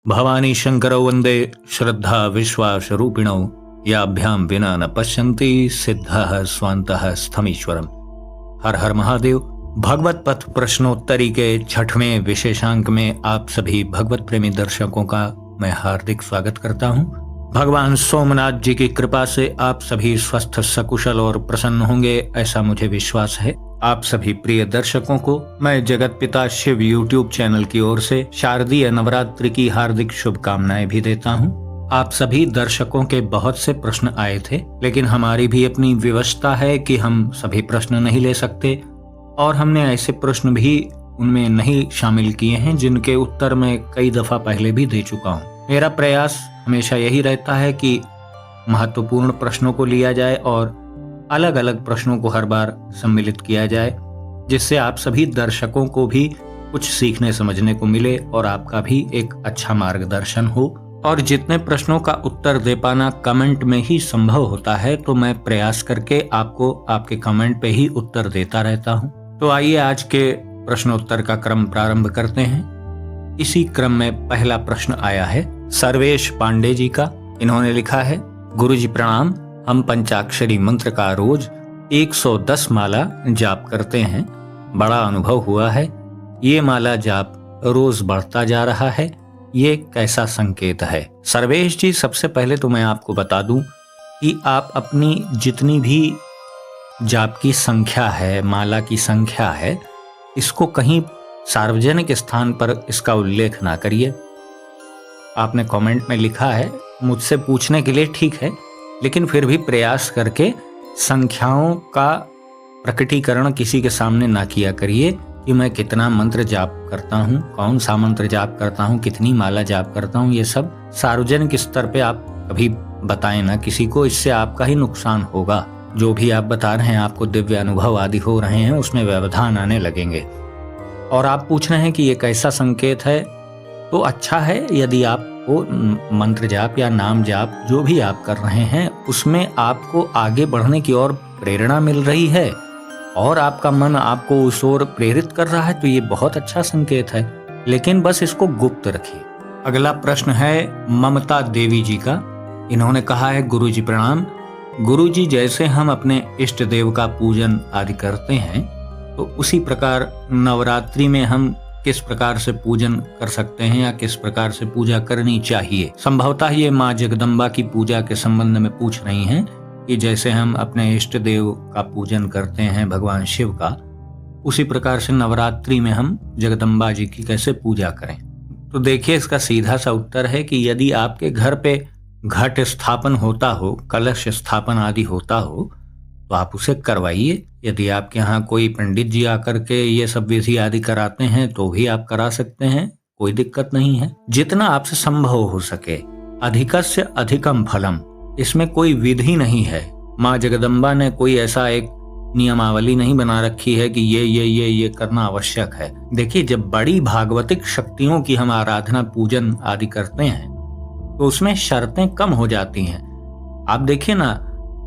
भवानी शंकरौ वंदे श्रद्धा विश्वास रूपिणौ याभ्यां विना न पश्यन्ति सिद्धः स्वान्तः स्थमीश्वरम। हर हर महादेव। भगवत पथ प्रश्नोत्तरी के 6वें विशेषांक में आप सभी भगवत प्रेमी दर्शकों का मैं हार्दिक स्वागत करता हूं। भगवान सोमनाथ जी की कृपा से आप सभी स्वस्थ सकुशल और प्रसन्न होंगे, ऐसा मुझे विश्वास है। आप सभी प्रिय दर्शकों को मैं जगत पिता शिव यूट्यूब चैनल की ओर से शारदीय नवरात्रि की हार्दिक शुभकामनाएं भी देता हूं। आप सभी दर्शकों के बहुत से प्रश्न आए थे, लेकिन हमारी भी अपनी व्यवस्था है कि हम सभी प्रश्न नहीं ले सकते और हमने ऐसे प्रश्न भी उनमें नहीं शामिल किए हैं जिनके उत्तर मैं कई दफा पहले भी दे चुका हूं। मेरा प्रयास हमेशा यही रहता है कि महत्वपूर्ण प्रश्नों को लिया जाए और अलग अलग प्रश्नों को हर बार सम्मिलित किया जाए, जिससे आप सभी दर्शकों को भी कुछ सीखने समझने को मिले और आपका भी एक अच्छा मार्गदर्शन हो। और जितने प्रश्नों का उत्तर दे पाना कमेंट में ही संभव होता है, तो मैं प्रयास करके आपको आपके कमेंट पे ही उत्तर देता रहता हूँ। तो आइए आज के प्रश्नोत्तर का क्रम प्रारंभ करते हैं। इसी क्रम में पहला प्रश्न आया है सर्वेश पांडे जी का। इन्होंने लिखा है, गुरुजी प्रणाम, हम पंचाक्षरी मंत्र का रोज 110 माला जाप करते हैं। बड़ा अनुभव हुआ है, ये माला जाप रोज बढ़ता जा रहा है, ये कैसा संकेत है? सर्वेश जी, सबसे पहले तो मैं आपको बता दूं कि आप अपनी जितनी भी जाप की संख्या है, माला की संख्या है, इसको कहीं सार्वजनिक स्थान पर इसका उल्लेख ना करिए। आपने कमेंट में लिखा है, मुझसे पूछने के लिए ठीक है, लेकिन फिर भी प्रयास करके संख्याओं का प्रकटीकरण किसी के सामने ना किया करिए कि मैं कितना मंत्र जाप करता हूँ, कौन सा मंत्र जाप करता हूँ, कितनी माला जाप करता हूँ। ये सब सार्वजनिक स्तर पे आप कभी बताएं ना किसी को, इससे आपका ही नुकसान होगा। जो भी आप बता रहे हैं, आपको दिव्य अनुभव आदि हो रहे हैं, उसमें व्यवधान आने लगेंगे। और आप पूछ रहे हैं कि ये कैसा संकेत है, तो अच्छा है यदि आपको मंत्र जाप या नाम जाप जो भी आप कर रहे हैं उसमें आपको आगे बढ़ने की ओर प्रेरणा मिल रही है और आपका मन आपको उस ओर प्रेरित कर रहा है, तो ये बहुत अच्छा संकेत है। लेकिन बस इसको गुप्त रखिए। अगला प्रश्न है ममता देवी जी का। इन्होंने कहा है, गुरुजी प्रणाम, गुरुजी जैसे हम अपने इष्ट देव का पूजन आदि करते हैं, तो उसी प्रकार नवरात्रि में हम किस प्रकार से पूजन कर सकते हैं या किस प्रकार से पूजा करनी चाहिए? संभवतः ये माँ जगदम्बा की पूजा के संबंध में पूछ रही हैं कि जैसे हम अपने इष्ट देव का पूजन करते हैं, भगवान शिव का, उसी प्रकार से नवरात्रि में हम जगदम्बा जी की कैसे पूजा करें। तो देखिए, इसका सीधा सा उत्तर है कि यदि आपके घर पे घट स्थापन होता हो, कलश स्थापन आदि होता हो, तो आप उसे करवाइए। यदि आपके यहाँ कोई पंडित जी आकर के ये सब विधि आदि कराते हैं तो भी आप करा सकते हैं, कोई दिक्कत नहीं है। जितना आपसे संभव हो सके, अधिकस्य अधिकम फलम, इसमें कोई विधि नहीं है। माँ जगदम्बा ने कोई ऐसा एक नियमावली नहीं बना रखी है कि ये करना आवश्यक है। देखिए, जब बड़ी भागवतिक शक्तियों की हम आराधना पूजन आदि करते हैं तो उसमें शर्तें कम हो जाती हैं। आप देखिए ना,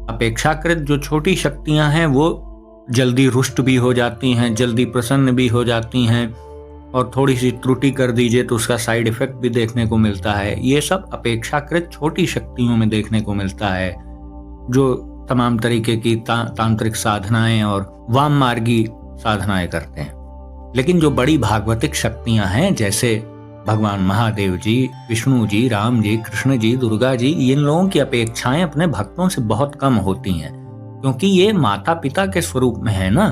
अपेक्षाकृत जो छोटी शक्तियां हैं वो जल्दी रुष्ट भी हो जाती हैं, जल्दी प्रसन्न भी हो जाती हैं, और थोड़ी सी त्रुटि कर दीजिए तो उसका साइड इफेक्ट भी देखने को मिलता है। ये सब अपेक्षाकृत छोटी शक्तियों में देखने को मिलता है, जो तमाम तरीके की तांत्रिक साधनाएं और वाम मार्गी साधनाएं करते हैं। लेकिन जो बड़ी भागवतिक शक्तियां हैं, जैसे भगवान महादेव जी, विष्णु जी, राम जी, कृष्ण जी, दुर्गा जी, इन लोगों की अपेक्षाएं अपने भक्तों से बहुत कम होती हैं, क्योंकि ये माता पिता के स्वरूप में है ना।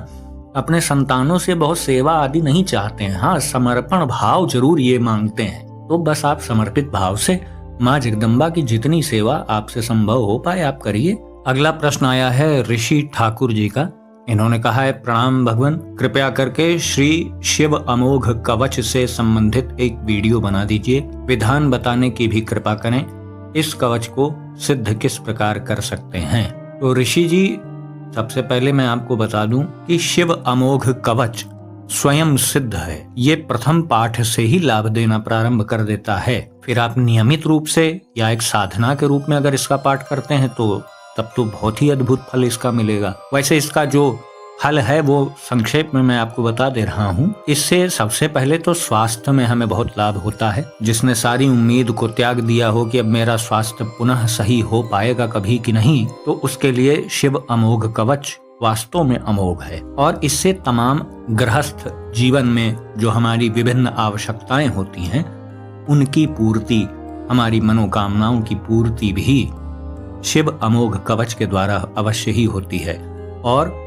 अपने संतानों से बहुत सेवा आदि नहीं चाहते हैं, हाँ समर्पण भाव जरूर ये मांगते हैं। तो बस आप समर्पित भाव से माँ जगदम्बा की जितनी सेवा आपसे संभव हो पाए आप करिए। अगला प्रश्न आया है ऋषि ठाकुर जी का। इन्होंने कहा है, प्रणाम भगवान, कृपया करके श्री शिव अमोघ कवच से संबंधित एक वीडियो बना दीजिए, विधान बताने की भी कृपा करें। इस कवच को सिद्ध किस प्रकार कर सकते हैं? तो ऋषि जी, सबसे पहले मैं आपको बता दूं कि शिव अमोघ कवच स्वयं सिद्ध है। ये प्रथम पाठ से ही लाभ देना प्रारंभ कर देता है। फिर आप नियमित रूप से या एक साधना के रूप में अगर इसका पाठ करते हैं तो तब तो बहुत ही अद्भुत फल इसका मिलेगा। वैसे इसका जो हल है वो संक्षेप में मैं आपको बता दे रहा हूँ। इससे सबसे पहले तो स्वास्थ्य में हमें बहुत लाभ होता है। जिसने सारी उम्मीद को त्याग दिया हो कि अब मेरा स्वास्थ्य पुनः सही हो पाएगा कभी कि नहीं, तो उसके लिए शिव अमोघ कवच वास्तव में अमोघ है। और इससे तमाम गृहस्थ जीवन में जो हमारी विभिन्न आवश्यकताएं होती हैं उनकी पूर्ति, हमारी मनोकामनाओं की पूर्ति भी शिव अमोघ कवच के द्वारा अवश्य ही होती है। और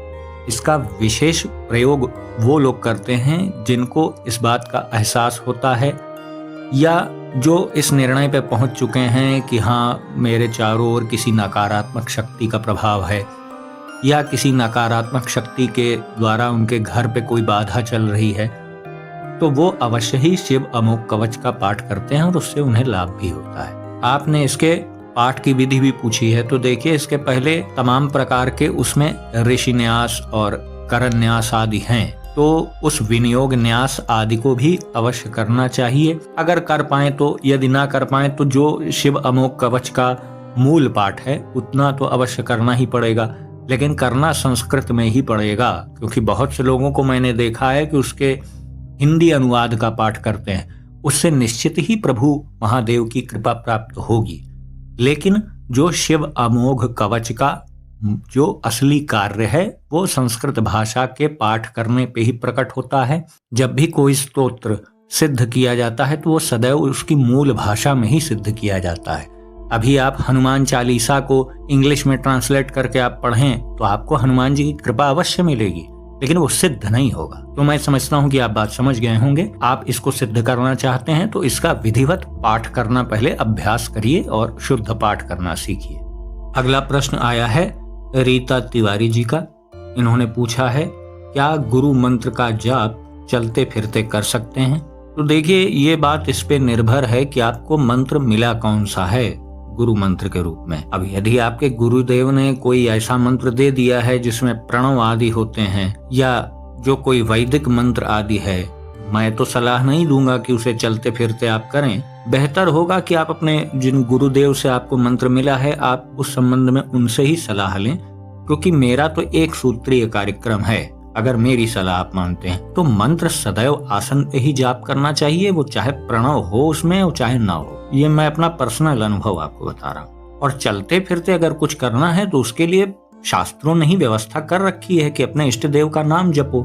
इसका विशेष प्रयोग वो लोग करते हैं जिनको इस बात का एहसास होता है या जो इस निर्णय पे पहुंच चुके हैं कि हाँ, मेरे चारों ओर किसी नकारात्मक शक्ति का प्रभाव है या किसी नकारात्मक शक्ति के द्वारा उनके घर पे कोई बाधा चल रही है, तो वो अवश्य ही शिव अमोघ कवच का पाठ करते हैं और उससे उन्हें लाभ भी होता है। आपने इसके पाठ की विधि भी पूछी है, तो देखिए इसके पहले तमाम प्रकार के उसमें ऋषि न्यास और करण न्यास आदि हैं, तो उस विनियोग न्यास आदि को भी अवश्य करना चाहिए। अगर कर पाए तो, यदि ना कर पाए तो जो शिव अमोघ कवच का मूल पाठ है उतना तो अवश्य करना ही पड़ेगा, लेकिन करना संस्कृत में ही पड़ेगा, क्योंकि बहुत से लोगों को मैंने देखा है कि उसके हिंदी अनुवाद का पाठ करते हैं। उससे निश्चित ही प्रभु महादेव की कृपा प्राप्त होगी, लेकिन जो शिव अमोघ कवच का जो असली कार्य है वो संस्कृत भाषा के पाठ करने पे ही प्रकट होता है। जब भी कोई स्तोत्र सिद्ध किया जाता है तो वो सदैव उसकी मूल भाषा में ही सिद्ध किया जाता है। अभी आप हनुमान चालीसा को इंग्लिश में ट्रांसलेट करके आप पढ़ें तो आपको हनुमान जी की कृपा अवश्य मिलेगी, लेकिन वो सिद्ध नहीं होगा। तो मैं समझता हूँ कि आप बात समझ गए होंगे। आप इसको सिद्ध करना चाहते हैं तो इसका विधिवत पाठ करना पहले अभ्यास करिए और शुद्ध पाठ करना सीखिए। अगला प्रश्न आया है रीता तिवारी जी का। इन्होंने पूछा है, क्या गुरु मंत्र का जाप चलते फिरते कर सकते हैं? तो देखिए, ये बात इस पे निर्भर है कि आपको मंत्र मिला कौन सा है गुरु मंत्र के रूप में। अब यदि आपके गुरुदेव ने कोई ऐसा मंत्र दे दिया है जिसमें प्रणव आदि होते हैं या जो कोई वैदिक मंत्र आदि है, मैं तो सलाह नहीं दूंगा कि उसे चलते फिरते आप करें। बेहतर होगा कि आप अपने जिन गुरुदेव से आपको मंत्र मिला है आप उस संबंध में उनसे ही सलाह लें, क्योंकि मेरा तो एक सूत्रीय कार्यक्रम है। अगर मेरी सलाह आप मानते हैं तो मंत्र सदैव आसन पे ही जाप करना चाहिए, वो चाहे प्रणव हो उसमें और चाहे ना हो। ये मैं अपना पर्सनल अनुभव आपको बता रहा हूँ। और चलते फिरते अगर कुछ करना है तो उसके लिए शास्त्रों ने ही व्यवस्था कर रखी है कि अपने इष्ट देव का नाम जपो।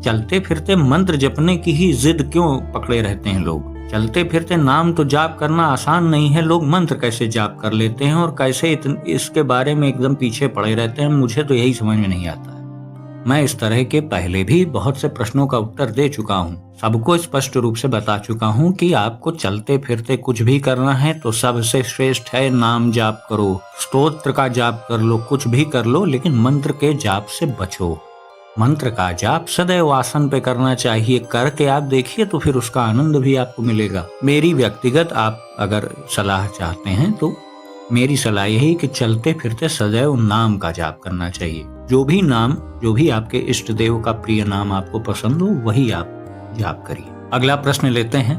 चलते फिरते मंत्र जपने की ही जिद क्यों पकड़े रहते हैं लोग? चलते फिरते नाम तो जाप करना आसान नहीं है। लोग मंत्र कैसे जाप कर लेते हैं और कैसे इसके बारे में एकदम पीछे पड़े रहते हैं, मुझे तो यही समझ में नहीं आता है। मैं इस तरह के पहले भी बहुत से प्रश्नों का उत्तर दे चुका हूँ, सबको स्पष्ट रूप से बता चुका हूँ कि आपको चलते फिरते कुछ भी करना है तो सबसे श्रेष्ठ है नाम जाप करो, स्तोत्र का जाप कर लो, कुछ भी कर लो, लेकिन मंत्र के जाप से बचो। मंत्र का जाप सदैव आसन पे करना चाहिए। करके आप देखिए तो फिर उसका आनंद भी आपको मिलेगा। मेरी व्यक्तिगत आप अगर सलाह चाहते हैं तो मेरी सलाह यही कि चलते फिरते सदैव नाम का जाप करना चाहिए। जो भी नाम, जो भी आपके इष्ट देव का प्रिय नाम आपको पसंद हो वही आप जाप करिए। अगला प्रश्न लेते हैं।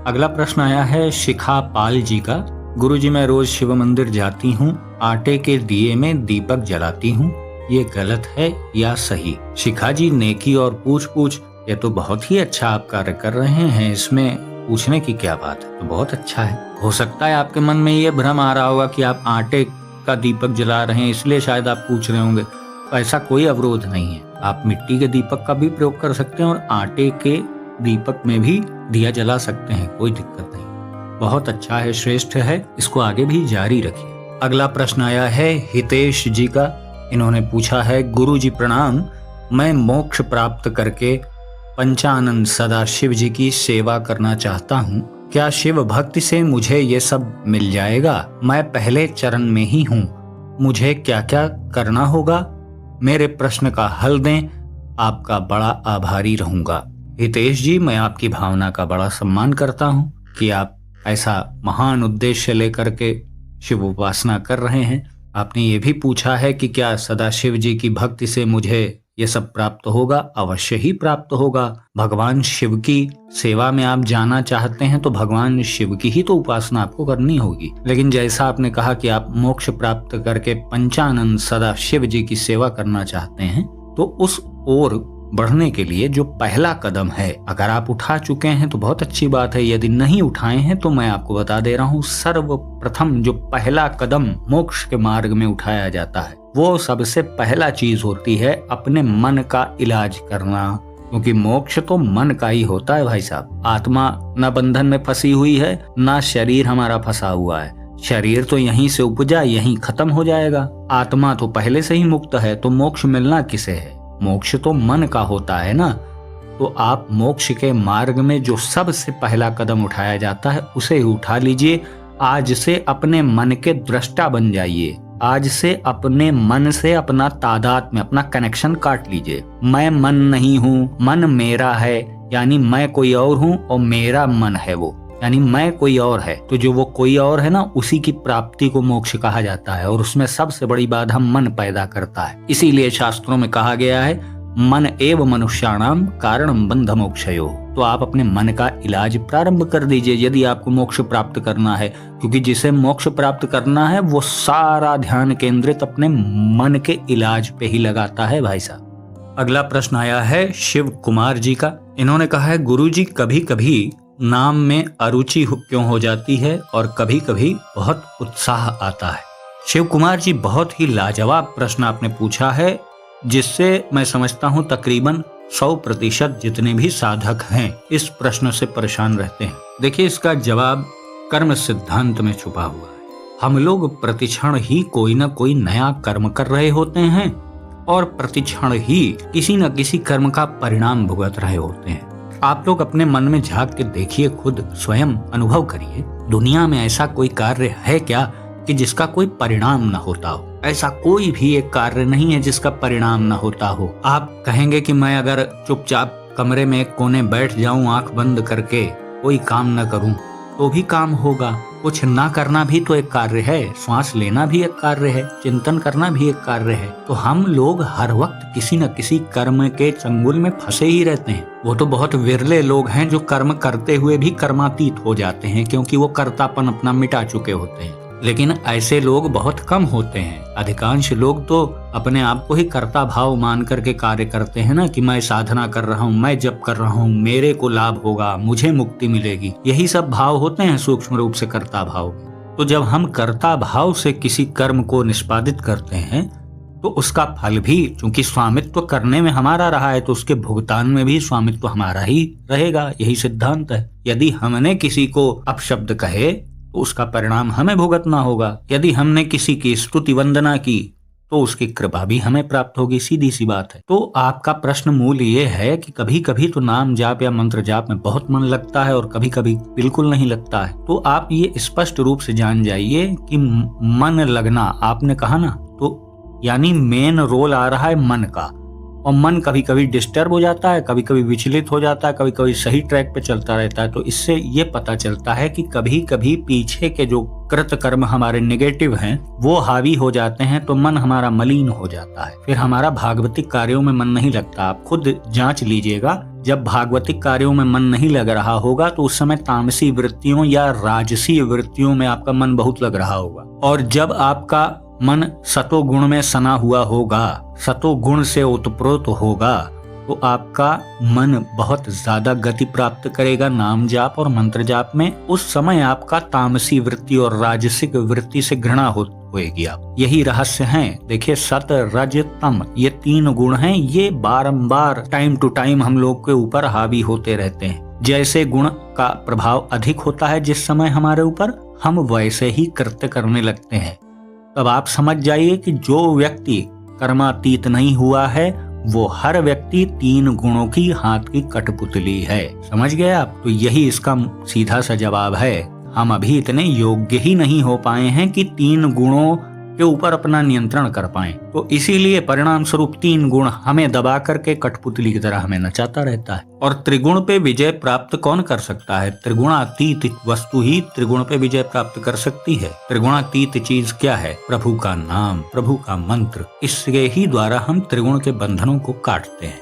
अगला प्रश्न आया है शिखा पाल जी का। गुरुजी, मैं रोज शिव मंदिर जाती हूँ, आटे के दिए में दीपक जलाती हूँ, ये गलत है या सही? शिखा जी, नेकी और पूछ ये तो बहुत ही अच्छा आप कार्य कर रहे हैं, इसमें पूछने की क्या बात है? तो बहुत अच्छा है। हो सकता है आपके मन में ये भ्रम आ रहा होगा कि आप आटे का दीपक जला रहे हैं इसलिए शायद आप पूछ रहे होंगे। तो ऐसा कोई अवरोध नहीं है। आप मिट्टी के दीपक का भी प्रयोग कर सकते हैं और आटे के दीपक में भी दिया जला सकते हैं, कोई दिक्कत नहीं। बहुत अच्छा है, श्रेष्ठ है, इसको आगे भी जारी रखिए। अगला प्रश्न आया है हितेश जी का। इन्होंने पूछा है, गुरु जी प्रणाम, मैं मोक्ष प्राप्त करके पंचानन सदा शिव जी की सेवा करना चाहता हूँ, क्या शिव भक्ति से मुझे ये सब मिल जाएगा? मैं पहले चरण में ही हूँ, मुझे क्या क्या करना होगा? मेरे प्रश्न का हल दें, आपका बड़ा आभारी रहूंगा। हितेश जी, मैं आपकी भावना का बड़ा सम्मान करता हूँ कि आप ऐसा महान उद्देश्य लेकर के शिव उपासना कर रहे हैं। आपने ये भी पूछा है कि क्या सदाशिव जी की भक्ति से मुझे ये सब प्राप्त होगा? अवश्य ही प्राप्त होगा। भगवान शिव की सेवा में आप जाना चाहते हैं तो भगवान शिव की ही तो उपासना आपको करनी होगी। लेकिन जैसा आपने कहा कि आप मोक्ष प्राप्त करके पंचानन सदा शिव जी की सेवा करना चाहते हैं, तो उस ओर बढ़ने के लिए जो पहला कदम है, अगर आप उठा चुके हैं तो बहुत अच्छी बात है, यदि नहीं उठाए हैं तो मैं आपको बता दे रहा हूँ, सर्वप्रथम जो पहला कदम मोक्ष के मार्ग में उठाया जाता है वो सबसे पहला चीज होती है अपने मन का इलाज करना। क्योंकि मोक्ष तो मन का ही होता है भाई साहब। आत्मा न बंधन में फंसी हुई है, ना शरीर हमारा फंसा हुआ है। शरीर तो यहीं से उपजा यहीं खत्म हो जाएगा। आत्मा तो पहले से ही मुक्त है, तो मोक्ष मिलना किसे है? मोक्ष तो मन का होता है ना। तो आप मोक्ष के मार्ग में जो सबसे पहला कदम उठाया जाता है उसे ही उठा लीजिए। आज से अपने मन के दृष्टा बन जाइए। आज से अपने मन से अपना तादात्म्य, अपना कनेक्शन काट लीजिए। मैं मन नहीं हूँ, मन मेरा है, यानी मैं कोई और हूँ और मेरा मन है वो, यानी मैं कोई और है। तो जो वो कोई और है ना, उसी की प्राप्ति को मोक्ष कहा जाता है और उसमें सबसे बड़ी बाधा मन पैदा करता है। इसीलिए शास्त्रों में कहा गया है मन एव मनुष्याणाम कारणम बंध मोक्षयो। तो आप अपने मन का इलाज प्रारंभ कर दीजिए यदि आपको मोक्ष प्राप्त करना है, क्योंकि जिसे मोक्ष प्राप्त करना है वो सारा ध्यान केंद्रित अपने मन के इलाज पे ही लगाता है भाई साहब। अगला प्रश्न आया है शिव कुमार जी का। इन्होंने कहा है गुरुजी कभी कभी नाम में अरुचि क्यों हो जाती है और कभी कभी बहुत उत्साह आता है। शिव कुमार जी, बहुत ही लाजवाब प्रश्न आपने पूछा है, जिससे मैं समझता हूं तकरीबन 100% जितने भी साधक हैं इस प्रश्न से परेशान रहते हैं। देखिए, इसका जवाब कर्म सिद्धांत में छुपा हुआ है। हम लोग प्रतिक्षण ही कोई न कोई नया कर्म कर रहे होते हैं और प्रतिक्षण ही किसी न किसी कर्म का परिणाम भुगत रहे होते हैं। आप लोग अपने मन में झांक के देखिए, खुद स्वयं अनुभव करिए, दुनिया में ऐसा कोई कार्य है क्या कि जिसका कोई परिणाम न होता हो? ऐसा कोई भी एक कार्य नहीं है जिसका परिणाम न होता हो। आप कहेंगे कि मैं अगर चुपचाप कमरे में एक कोने बैठ जाऊं, आंख बंद करके, कोई काम न करूं, तो भी काम होगा। कुछ ना करना भी तो एक कार्य है, श्वास लेना भी एक कार्य है, चिंतन करना भी एक कार्य है। तो हम लोग हर वक्त किसी न किसी कर्म के चंगुल में फंसे ही रहते हैं। वो तो बहुत विरले लोग हैं जो कर्म करते हुए भी कर्मातीत हो जाते हैं, क्योंकि वो कर्तापन अपना मिटा चुके होते हैं। लेकिन ऐसे लोग बहुत कम होते हैं। अधिकांश लोग तो अपने आप को ही कर्ता भाव मान करके कार्य करते हैं ना, कि मैं साधना कर रहा हूँ, मैं जप कर रहा हूँ, मेरे को लाभ होगा, मुझे मुक्ति मिलेगी। यही सब भाव होते हैं सूक्ष्म रूप से कर्ता भाव। तो जब हम कर्ता भाव से किसी कर्म को निष्पादित करते हैं तो उसका फल भी, चूंकि स्वामित्व करने में हमारा रहा है, तो उसके भुगतान में भी स्वामित्व हमारा ही रहेगा। यही सिद्धांत है। यदि हमने किसी को अपशब्द कहे तो उसका परिणाम हमें भुगतना होगा। यदि हमने किसी की स्तुति वंदना की तो उसकी कृपा भी हमें प्राप्त होगी। सीधी सी बात है। तो आपका प्रश्न मूल ये है कि कभी कभी तो नाम जाप या मंत्र जाप में बहुत मन लगता है और कभी कभी बिल्कुल नहीं लगता है। तो आप ये स्पष्ट रूप से जान जाइए कि मन लगना, आपने कहा ना, तो यानी मेन रोल आ रहा है मन का। और मन कभी कभी डिस्टर्ब हो जाता है, कभी कभी विचलित हो जाता है, कभी कभी सही ट्रैक पे चलता रहता है। तो इससे ये पता चलता है कि कभी कभी पीछे के जो कृत कर्म हमारे नेगेटिव हैं वो हावी हो जाते हैं, तो मन हमारा मलिन हो जाता है। फिर हमारा भागवतिक कार्यों में मन नहीं लगता। आप खुद जांच लीजिएगा, जब भागवतिक कार्यों में मन नहीं लग रहा होगा तो उस समय तामसी वृत्तियों या राजसी वृत्तियों में आपका मन बहुत लग रहा होगा। और जब आपका मन सतो गुण में सना हुआ होगा, सतो गुण से ओतप्रोत होगा, तो आपका मन बहुत ज्यादा गति प्राप्त करेगा नाम जाप और मंत्र जाप में। उस समय आपका तामसी वृत्ति और राजसिक वृत्ति से घृणा होएगी। आप यही रहस्य है। देखिए, सत रज तम, ये 3 गुण हैं। ये बारंबार टाइम टू टाइम हम लोग के ऊपर हावी होते रहते हैं। जैसे गुण का प्रभाव अधिक होता है जिस समय हमारे ऊपर, हम वैसे ही कृत्य करने लगते हैं। तब आप समझ जाइए कि जो व्यक्ति कर्मातीत नहीं हुआ है वो हर व्यक्ति 3 गुणों की हाथ की कठपुतली है। समझ गए आप? तो यही इसका सीधा सा जवाब है। हम अभी इतने योग्य ही नहीं हो पाए हैं कि 3 गुणों के ऊपर अपना नियंत्रण कर पाएं। तो इसीलिए परिणाम स्वरूप 3 गुण हमें दबा करके कठपुतली की तरह हमें नचाता रहता है। और त्रिगुण पे विजय प्राप्त कौन कर सकता है? त्रिगुणातीत वस्तु ही त्रिगुण पे विजय प्राप्त कर सकती है। त्रिगुणातीत चीज क्या है? प्रभु का नाम, प्रभु का मंत्र। इसके ही द्वारा हम त्रिगुण के बंधनों को काटते हैं।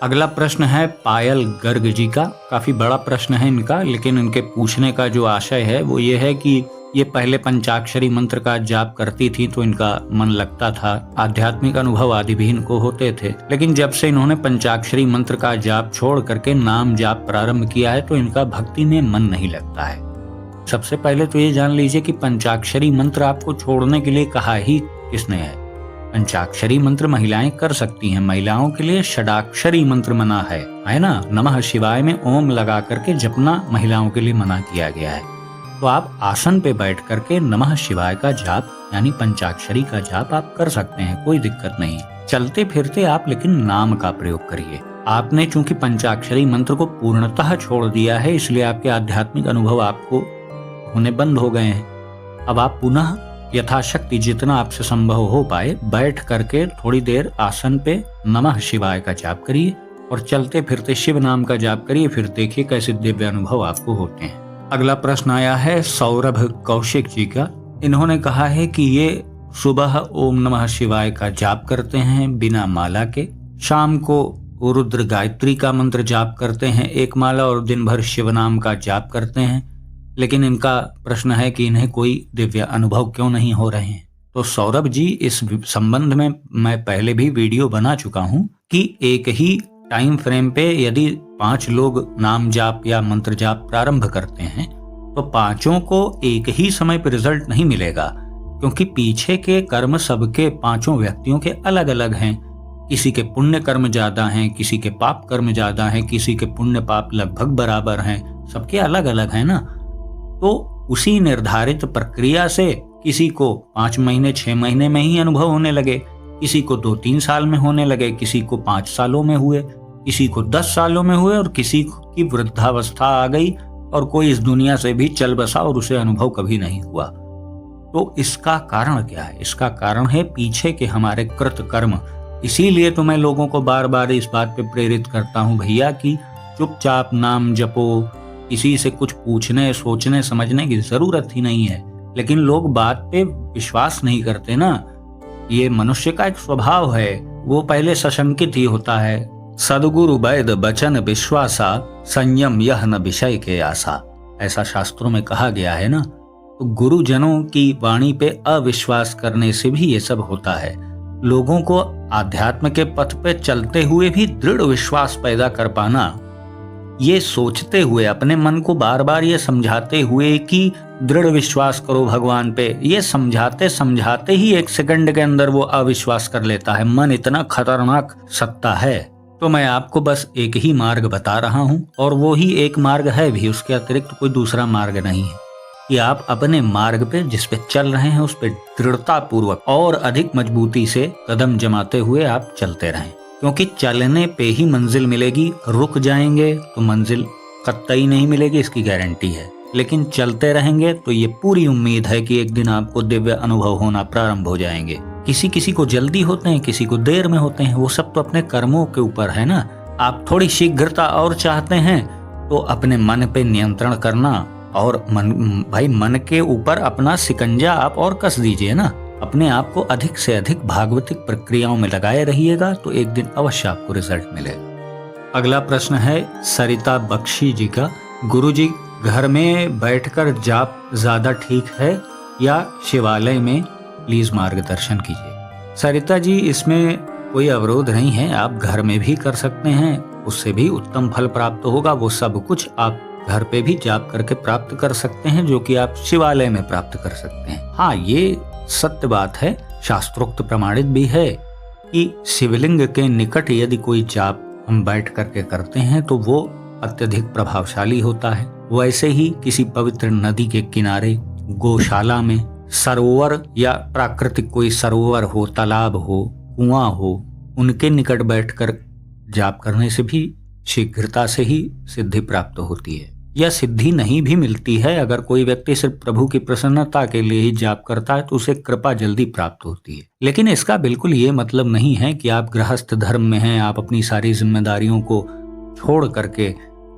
अगला प्रश्न है पायल गर्ग जी का। काफी बड़ा प्रश्न है इनका, लेकिन इनके पूछने का जो आशय है वो ये है कि ये पहले पंचाक्षरी मंत्र का जाप करती थी तो इनका मन लगता था, आध्यात्मिक अनुभव आदि भी इनको होते थे। लेकिन जब से इन्होंने पंचाक्षरी मंत्र का जाप छोड़ करके नाम जाप प्रारंभ किया है तो इनका भक्ति में मन नहीं लगता है। सबसे पहले तो ये जान लीजिए कि पंचाक्षरी मंत्र आपको छोड़ने के लिए कहा ही किसने है। पंचाक्षरी मंत्र महिलाएं कर सकती हैं, महिलाओं के लिए षडाक्षरी मंत्र मना है ना। नमः शिवाय में ओम लगा करके जपना महिलाओं के लिए मना किया गया है। तो आप आसन पे बैठ करके नमः शिवाय का जाप यानी पंचाक्षरी का जाप आप कर सकते हैं, कोई दिक्कत नहीं। चलते फिरते आप लेकिन नाम का प्रयोग करिए। आपने चूंकि पंचाक्षरी मंत्र को पूर्णतः छोड़ दिया है इसलिए आपके आध्यात्मिक अनुभव आपको होने बंद हो गए हैं। अब आप पुनः यथाशक्ति जितना आपसे संभव हो पाए बैठ करके थोड़ी देर आसन पे नमः शिवाय का जाप करिए और चलते फिरते शिव नाम का जाप करिए, फिर देखिए कैसे दिव्य अनुभव आपको होते हैं। अगला प्रश्न आया है सौरभ कौशिक जी का। इन्होंने कहा है कि ये सुबह ओम नमः शिवाय का जाप करते हैं बिना माला के, शाम को रुद्र गायत्री का मंत्र जाप करते हैं 1 माला और दिन भर शिव नाम का जाप करते हैं, लेकिन इनका प्रश्न है कि इन्हें कोई दिव्य अनुभव क्यों नहीं हो रहे हैं। तो सौरभ जी, इस संबंध में मैं पहले भी वीडियो बना चुका हूं कि एक ही टाइम फ्रेम पे यदि 5 लोग नाम जाप या मंत्र जाप प्रारंभ करते हैं तो 5 को एक ही समय पर रिजल्ट नहीं मिलेगा, क्योंकि पीछे के कर्म सबके 5 व्यक्तियों के अलग अलग हैं। किसी के पुण्य कर्म ज्यादा हैं, किसी के पाप कर्म ज्यादा हैं, किसी के पुण्य पाप लगभग बराबर हैं, सबके अलग अलग हैं ना। तो उसी निर्धारित प्रक्रिया से किसी को 5 महीने 6 महीने में ही अनुभव होने लगे, किसी को 2-3 साल में होने लगे, किसी को 5 सालों में हुए, किसी को 10 सालों में हुए और किसी की वृद्धावस्था आ गई और कोई इस दुनिया से भी चल बसा और उसे अनुभव कभी नहीं हुआ। तो इसका कारण क्या है? इसका कारण है पीछे के हमारे कृत कर्म। इसीलिए तो मैं लोगों को बार बार इस बात पे प्रेरित करता हूँ भैया कि चुपचाप नाम जपो, किसी से कुछ पूछने सोचने समझने की जरूरत ही नहीं है। लेकिन लोग बात पे विश्वास नहीं करते ना, ये मनुष्य का एक स्वभाव है, वो पहले सशंकित ही होता है। सदगुरु वैद बचन विश्वासा, संयम यह न विषय के आशा, ऐसा शास्त्रों में कहा गया है ना। तो गुरुजनों की वाणी पे अविश्वास करने से भी ये सब होता है। लोगों को आध्यात्म के पथ पे चलते हुए भी दृढ़ विश्वास पैदा कर पाना, ये सोचते हुए अपने मन को बार बार ये समझाते हुए कि दृढ़ विश्वास करो भगवान पे, ये समझाते समझाते ही 1 सेकंड के अंदर वो अविश्वास कर लेता है। मन इतना खतरनाक सत्ता है। तो मैं आपको बस एक ही मार्ग बता रहा हूँ और वो ही एक मार्ग है भी, उसके अतिरिक्त कोई दूसरा मार्ग नहीं है कि आप अपने मार्ग पे जिस पे चल रहे हैं उस पे दृढ़ता पूर्वक और अधिक मजबूती से कदम जमाते हुए आप चलते रहें, क्योंकि चलने पे ही मंजिल मिलेगी। रुक जाएंगे तो मंजिल कतई नहीं मिलेगी, इसकी गारंटी है। लेकिन चलते रहेंगे तो ये पूरी उम्मीद है कि एक दिन आपको दिव्य अनुभव होना प्रारंभ हो जाएंगे। किसी किसी को जल्दी होते हैं, किसी को देर में होते हैं, वो सब तो अपने कर्मों के ऊपर है ना। आप थोड़ी शीघ्रता और चाहते हैं तो अपने मन पे नियंत्रण करना और मन के ऊपर अपना शिकंजा आप और कस दीजिए ना। अपने आप को अधिक से अधिक भागवतिक प्रक्रियाओं में लगाए रहिएगा तो एक दिन अवश्य आपको रिजल्ट मिलेगा। अगला प्रश्न है सरिता बख्शी जी का। गुरुजी, घर में बैठकर जाप ज्यादा ठीक है या शिवालय में? प्लीज मार्गदर्शन कीजिए। सरिता जी, इसमें कोई अवरोध नहीं है, आप घर में भी कर सकते हैं, उससे भी उत्तम फल प्राप्त होगा। वो सब कुछ आप घर पे भी जाप करके प्राप्त कर सकते हैं जो कि आप शिवालय में प्राप्त कर सकते हैं। हाँ, ये सत्य बात है, शास्त्रोक्त प्रमाणित भी है कि शिवलिंग के निकट यदि कोई जाप हम बैठ करके करते हैं तो वो अत्यधिक प्रभावशाली होता है। वैसे ही किसी पवित्र नदी के किनारे, गौशाला में, सरोवर या प्राकृतिक कोई सरोवर हो, तालाब हो, कुआं हो, उनके निकट बैठकर जाप करने से भी शीघ्रता से ही सिद्धि प्राप्त होती है। यह सिद्धि नहीं भी मिलती है, अगर कोई व्यक्ति सिर्फ प्रभु की प्रसन्नता के लिए ही जाप करता है तो उसे कृपा जल्दी प्राप्त होती है। लेकिन इसका बिल्कुल ये मतलब नहीं है कि आप गृहस्थ धर्म में हैं, आप अपनी सारी जिम्मेदारियों को छोड़ करके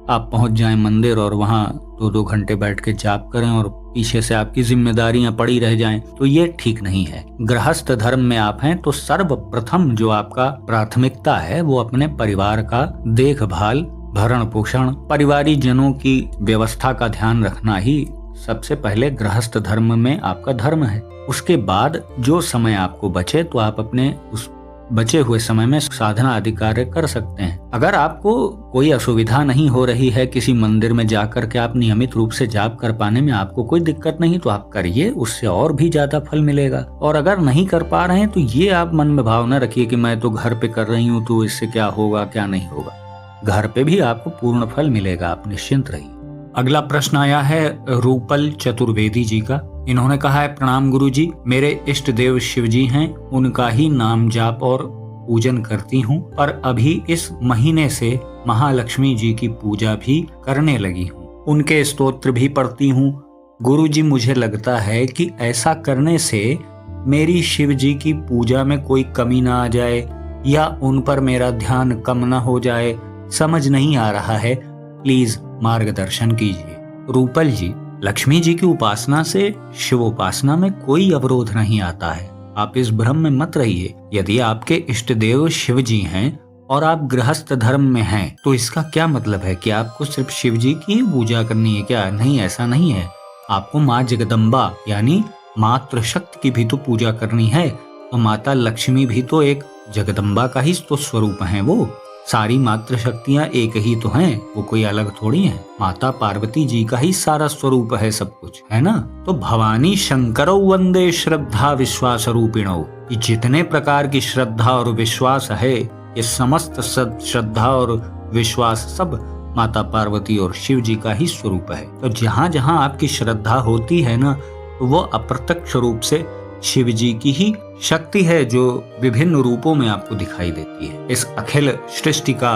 आप पहुंच जाएं मंदिर और वहां 2-2 घंटे बैठ के जाप करें और पीछे से आपकी जिम्मेदारियां पड़ी रह जाएं, तो ये ठीक नहीं है। गृहस्थ धर्म में आप हैं तो सर्वप्रथम जो आपका प्राथमिकता है वो अपने परिवार का देखभाल, भरण पोषण, परिवारी जनों की व्यवस्था का ध्यान रखना ही सबसे पहले गृहस्थ धर्म में आपका धर्म है, उसके बाद जो समय आपको बचे तो आप अपने उस बचे हुए समय में साधना आदि कार्य कर सकते हैं। अगर आपको कोई असुविधा नहीं हो रही है, किसी मंदिर में जाकर के आप नियमित रूप से जाप कर पाने में आपको कोई दिक्कत नहीं तो आप करिए, उससे और भी ज्यादा फल मिलेगा। और अगर नहीं कर पा रहे हैं तो ये आप मन में भावना रखिए कि मैं तो घर पे कर रही हूँ तो इससे क्या होगा क्या नहीं होगा। घर पे भी आपको पूर्ण फल मिलेगा, आप निश्चिंत रहिए। अगला प्रश्न आया है रूपल चतुर्वेदी जी का। इन्होंने कहा है, प्रणाम गुरु जी, मेरे इष्ट देव शिव जी हैं, उनका ही नाम जाप और पूजन करती हूँ, पर अभी इस महीने से महालक्ष्मी जी की पूजा भी करने लगी हूँ, उनके स्तोत्र भी पढ़ती हूँ। गुरु जी, मुझे लगता है कि ऐसा करने से मेरी शिव जी की पूजा में कोई कमी ना आ जाए या उन पर मेरा ध्यान कम ना हो जाए, समझ नहीं आ रहा है, प्लीज मार्गदर्शन कीजिए। रूपल जी, लक्ष्मी जी की उपासना से शिव उपासना में कोई अवरोध नहीं आता है, आप इस भ्रम में मत रहिए। यदि आपके इष्ट देव शिव जी हैं और आप गृहस्थ धर्म में हैं तो इसका क्या मतलब है कि आपको सिर्फ शिव जी की पूजा करनी है क्या? नहीं, ऐसा नहीं है। आपको माँ जगदम्बा यानी मातृशक्ति की भी तो पूजा करनी है। तो माता लक्ष्मी भी तो एक जगदम्बा का ही तो स्वरूप है, वो सारी मातृशक्तियां एक ही तो हैं, वो कोई अलग थोड़ी हैं। माता पार्वती जी का ही सारा स्वरूप है सब कुछ, है ना। तो भवानी शंकरौ वंदे श्रद्धा विश्वास रूपिणौ, ये जितने प्रकार की श्रद्धा और विश्वास है, ये समस्त श्रद्धा और विश्वास सब माता पार्वती और शिव जी का ही स्वरूप है। तो जहाँ जहाँ आपकी श्रद्धा होती है ना, तो वो अप्रत्यक्ष रूप से शिव जी की ही शक्ति है जो विभिन्न रूपों में आपको दिखाई देती है। इस अखिल सृष्टि का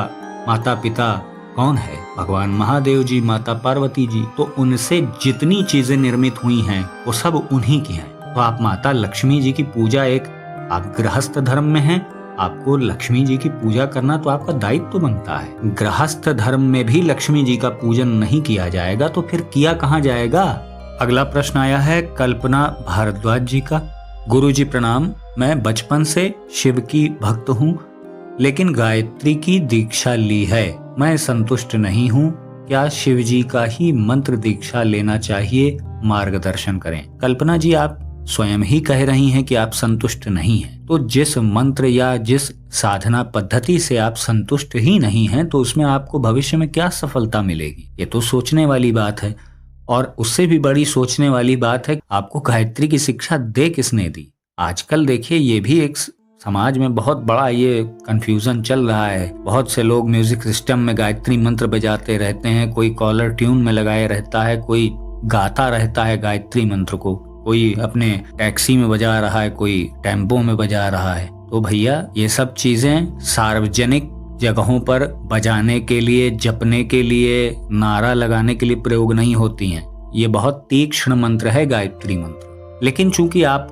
माता पिता कौन है? भगवान महादेव जी, माता पार्वती जी। तो उनसे जितनी चीजें निर्मित हुई हैं वो सब उन्हीं की हैं। तो आप माता लक्ष्मी जी की पूजा, एक आप गृहस्थ धर्म में हैं, आपको लक्ष्मी जी की पूजा करना तो आपका दायित्व बनता है। गृहस्थ धर्म में भी लक्ष्मी जी का पूजन नहीं किया जाएगा तो फिर किया कहाँ जाएगा? अगला प्रश्न आया है कल्पना भारद्वाज जी का। गुरु जी प्रणाम, मैं बचपन से शिव की भक्त हूँ लेकिन गायत्री की दीक्षा ली है, मैं संतुष्ट नहीं हूँ, क्या शिव जी का ही मंत्र दीक्षा लेना चाहिए? मार्गदर्शन करें। कल्पना जी, आप स्वयं ही कह रही हैं कि आप संतुष्ट नहीं हैं, तो जिस मंत्र या जिस साधना पद्धति से आप संतुष्ट ही नहीं हैं तो उसमें आपको भविष्य में क्या सफलता मिलेगी? ये तो सोचने वाली बात है। और उससे भी बड़ी सोचने वाली बात है, आपको गायत्री की शिक्षा दे किसने दी? आजकल देखिए, ये भी एक समाज में बहुत बड़ा ये कंफ्यूजन चल रहा है। बहुत से लोग म्यूजिक सिस्टम में गायत्री मंत्र बजाते रहते हैं, कोई कॉलर ट्यून में लगाए रहता है, कोई गाता रहता है गायत्री मंत्र को, कोई अपने टैक्सी में बजा रहा है, कोई टेम्पो में बजा रहा है। तो भैया, ये सब चीजें सार्वजनिक जगहों पर बजाने के लिए, जपने के लिए, नारा लगाने के लिए प्रयोग नहीं होती हैं। ये बहुत तीक्ष्ण मंत्र है गायत्री मंत्र। लेकिन चूंकि आप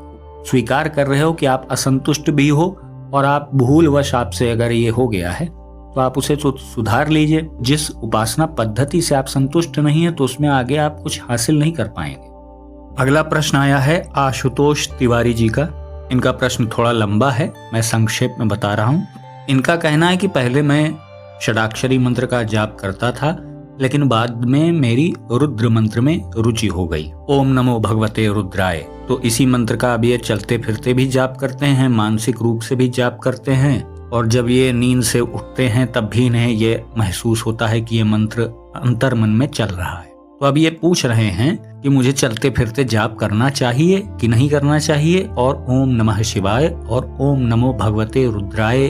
स्वीकार कर रहे हो कि आप असंतुष्ट भी हो और आप भूलवश आपसे अगर ये हो गया है तो आप उसे तो सुधार लीजिए। जिस उपासना पद्धति से आप संतुष्ट नहीं है तो उसमें आगे आप कुछ हासिल नहीं कर पाएंगे। अगला प्रश्न आया है आशुतोष तिवारी जी का। इनका प्रश्न थोड़ा लंबा है, मैं संक्षेप में बता रहा हूँ। इनका कहना है कि पहले मैं षडाक्षरी मंत्र का जाप करता था लेकिन बाद में मेरी रुद्र मंत्र में रुचि हो गई। ओम नमो भगवते रुद्राय। तो इसी मंत्र का अब ये चलते फिरते भी जाप करते हैं, मानसिक रूप से भी जाप करते हैं, और जब ये नींद से उठते हैं तब भी इन्हें ये महसूस होता है कि ये मंत्र अंतर मन में चल रहा है। तो अब ये पूछ रहे हैं कि मुझे चलते फिरते जाप करना चाहिए कि नहीं करना चाहिए, और ओम नमः शिवाय और ओम नमो भगवते रुद्राय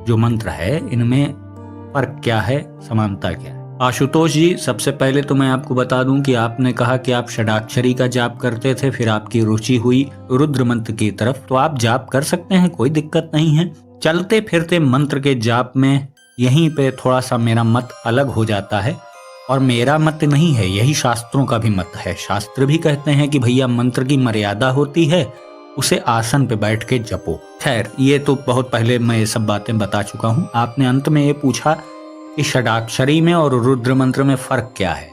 जो मंत्र है, इनमें फर्क क्या है, समानता क्या है? आशुतोष जी, सबसे पहले तो मैं आपको बता दूं कि आपने कहा कि आप षडाक्षरी का जाप करते थे, फिर आपकी रुचि हुई रुद्र मंत्र की तरफ, तो आप जाप कर सकते हैं, कोई दिक्कत नहीं है। चलते फिरते मंत्र के जाप में यहीं पे थोड़ा सा मेरा मत अलग हो जाता है, और मेरा मत नहीं है, यही शास्त्रों का भी मत है। शास्त्र भी कहते हैं कि भैया मंत्र की मर्यादा होती है, उसे आसन पे बैठ के जपो। खैर, ये तो बहुत पहले मैं ये सब बातें बता चुका हूँ। आपने अंत में ये पूछा कि षडाक्षरी में और रुद्र मंत्र में फर्क क्या है।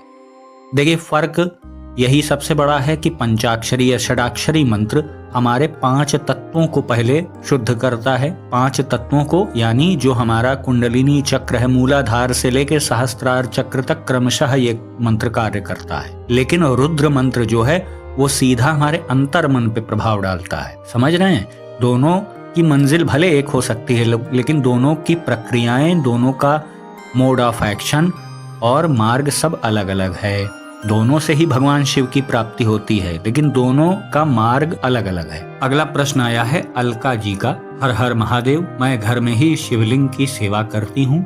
देखिए, फर्क यही सबसे बड़ा है कि पंचाक्षरी या षडाक्षरी मंत्र हमारे 5 तत्वों को पहले शुद्ध करता है। 5 तत्वों को, यानी जो हमारा कुंडलिनी चक्र है, मूलाधार से लेके सहस्त्रार चक्र तक क्रमशः ये मंत्र कार्य करता है। लेकिन रुद्र मंत्र जो है वो सीधा हमारे अंतर मन पे प्रभाव डालता है। समझ रहे हैं? दोनों की मंजिल भले एक हो सकती है, लेकिन दोनों की प्रक्रियाएं, दोनों का मोड ऑफ एक्शन और मार्ग सब अलग अलग है। दोनों से ही भगवान शिव की प्राप्ति होती है, लेकिन दोनों का मार्ग अलग अलग है। अगला प्रश्न आया है अलका जी का। हर हर महादेव, मैं घर में ही शिवलिंग की सेवा करती हूँ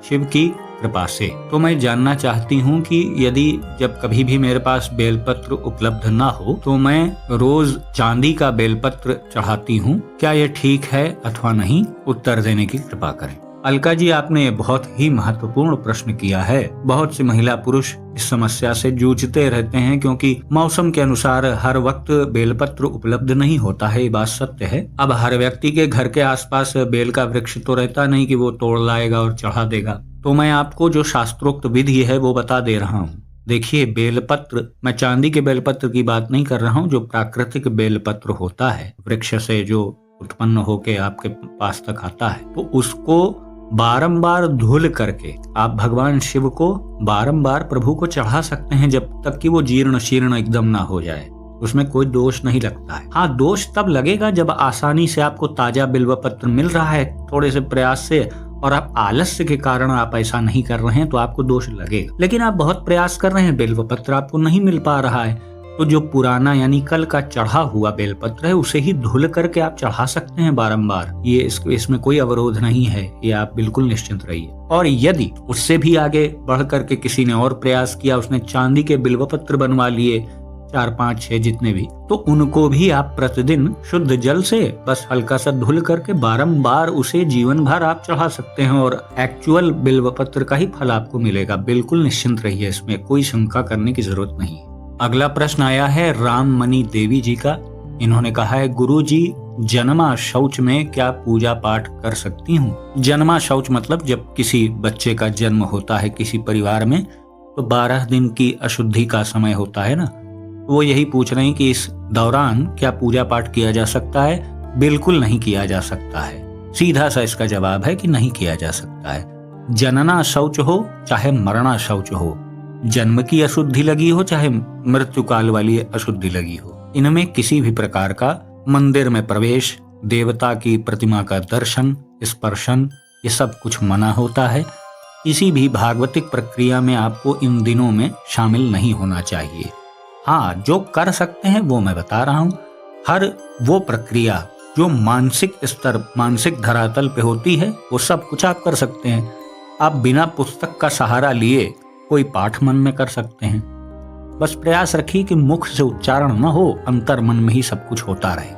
शिव की कृपा से। तो मैं जानना चाहती हूँ कि यदि जब कभी भी मेरे पास बेलपत्र उपलब्ध ना हो तो मैं रोज चांदी का बेलपत्र चढ़ाती हूँ, क्या यह ठीक है अथवा नहीं? उत्तर देने की कृपा करें। अलका जी, आपने बहुत ही महत्वपूर्ण प्रश्न किया है। बहुत से महिला पुरुष इस समस्या से जूझते रहते हैं, क्योंकि मौसम के अनुसार हर वक्त बेलपत्र उपलब्ध नहीं होता है, ये बात सत्य है। अब हर व्यक्ति के घर के आसपास बेल का वृक्ष तो रहता नहीं कि वो तोड़ लाएगा और चढ़ा देगा। तो मैं आपको जो शास्त्रोक्त विधि है वो बता दे रहा हूँ। देखिए, बेलपत्र, मैं चांदी के बेलपत्र की बात नहीं कर रहा हूँ, जो प्राकृतिक बेलपत्र होता है वृक्ष से जो उत्पन्न होके आपके पास तक आता है, तो उसको बारंबार धुल करके आप भगवान शिव को बारंबार प्रभु को चढ़ा सकते हैं, जब तक कि वो जीर्ण शीर्ण एकदम ना हो जाए। उसमें कोई दोष नहीं लगता है। हाँ, दोष तब लगेगा जब आसानी से आपको ताजा बिल्व पत्र मिल रहा है थोड़े से प्रयास से, और आप आलस्य के कारण आप ऐसा नहीं कर रहे हैं, तो आपको दोष लगेगा। लेकिन आप बहुत प्रयास कर रहे हैं, बिल्व पत्र आपको नहीं मिल पा रहा है, तो जो पुराना यानी कल का चढ़ा हुआ बेलपत्र है उसे ही धुल करके आप चढ़ा सकते हैं बारंबार। ये इसमें कोई अवरोध नहीं है, ये आप बिल्कुल निश्चिंत रहिए। और यदि उससे भी आगे बढ़ करके किसी ने और प्रयास किया, उसने चांदी के बिल्वपत्र बनवा लिए 4, 5, 6 जितने भी, तो उनको भी आप प्रतिदिन शुद्ध जल से बस हल्का सा धुल करके बारंबार उसे जीवन भर आप चढ़ा सकते हैं, और एक्चुअल बिल्वपत्र का ही फल आपको मिलेगा। बिल्कुल निश्चिंत रहिए, इसमें कोई शंका करने की जरूरत नहीं है। अगला प्रश्न आया है राममणि देवी जी का। इन्होंने कहा है, गुरुजी, जन्मा शौच में क्या पूजा पाठ कर सकती हूँ? जन्मा शौच मतलब जब किसी बच्चे का जन्म होता है किसी परिवार में, तो 12 दिन की अशुद्धि का समय होता है ना, वो यही पूछ रहे हैं कि इस दौरान क्या पूजा पाठ किया जा सकता है? बिल्कुल नहीं किया जा सकता है। सीधा सा इसका जवाब है कि नहीं किया जा सकता है। जनना शौच हो चाहे मरना शौच हो, जन्म की अशुद्धि लगी हो चाहे मृत्यु काल वाली अशुद्धि लगी हो, इनमें किसी भी प्रकार का मंदिर में प्रवेश, देवता की प्रतिमा का दर्शन, स्पर्शन, ये सब कुछ मना होता है। किसी भी भागवतिक प्रक्रिया में आपको इन दिनों में शामिल नहीं होना चाहिए। हाँ, जो कर सकते हैं वो मैं बता रहा हूँ। हर वो प्रक्रिया जो मानसिक स्तर, मानसिक धरातल पे होती है, वो सब कुछ आप कर सकते हैं। आप बिना पुस्तक का सहारा लिए कोई पाठ मन में कर सकते हैं। बस प्रयास रखिए कि मुख से उच्चारण न हो, अंतर मन में ही सब कुछ होता रहे,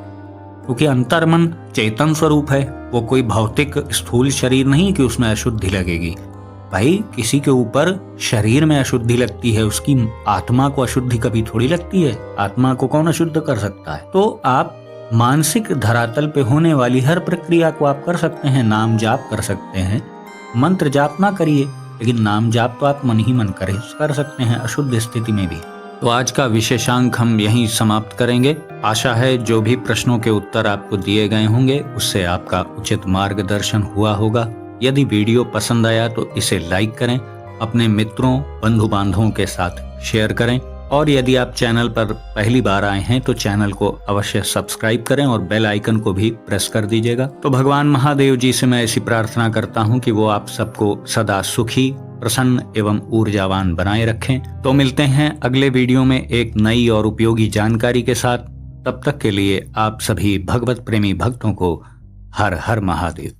क्योंकि अंतर मन चेतन स्वरूप है, वो कोई भौतिक स्थूल शरीर नहीं कि उसमें अशुद्धि लगेगी। भाई, किसी के ऊपर शरीर में अशुद्धि लगती है, उसकी आत्मा को अशुद्धि कभी थोड़ी लगती है। आत्मा को कौन अशुद्ध कर सकता है? तो आप मानसिक धरातल पे होने वाली हर प्रक्रिया को आप कर सकते हैं। नाम जाप कर सकते हैं, मंत्र जाप ना करिए, लेकिन नाम जाप तो आप मन ही मन कर सकते हैं अशुद्ध स्थिति में भी। तो आज का विशेषांक हम यहीं समाप्त करेंगे। आशा है जो भी प्रश्नों के उत्तर आपको दिए गए होंगे उससे आपका उचित मार्गदर्शन हुआ होगा। यदि वीडियो पसंद आया तो इसे लाइक करें, अपने मित्रों बंधु बांधवों के साथ शेयर करें, और यदि आप चैनल पर पहली बार आए हैं तो चैनल को अवश्य सब्सक्राइब करें और बेल आइकन को भी प्रेस कर दीजिएगा। तो भगवान महादेव जी से मैं ऐसी प्रार्थना करता हूं कि वो आप सबको सदा सुखी, प्रसन्न एवं ऊर्जावान बनाए रखें। तो मिलते हैं अगले वीडियो में एक नई और उपयोगी जानकारी के साथ। तब तक के लिए आप सभी भगवत प्रेमी भक्तों को हर हर महादेव।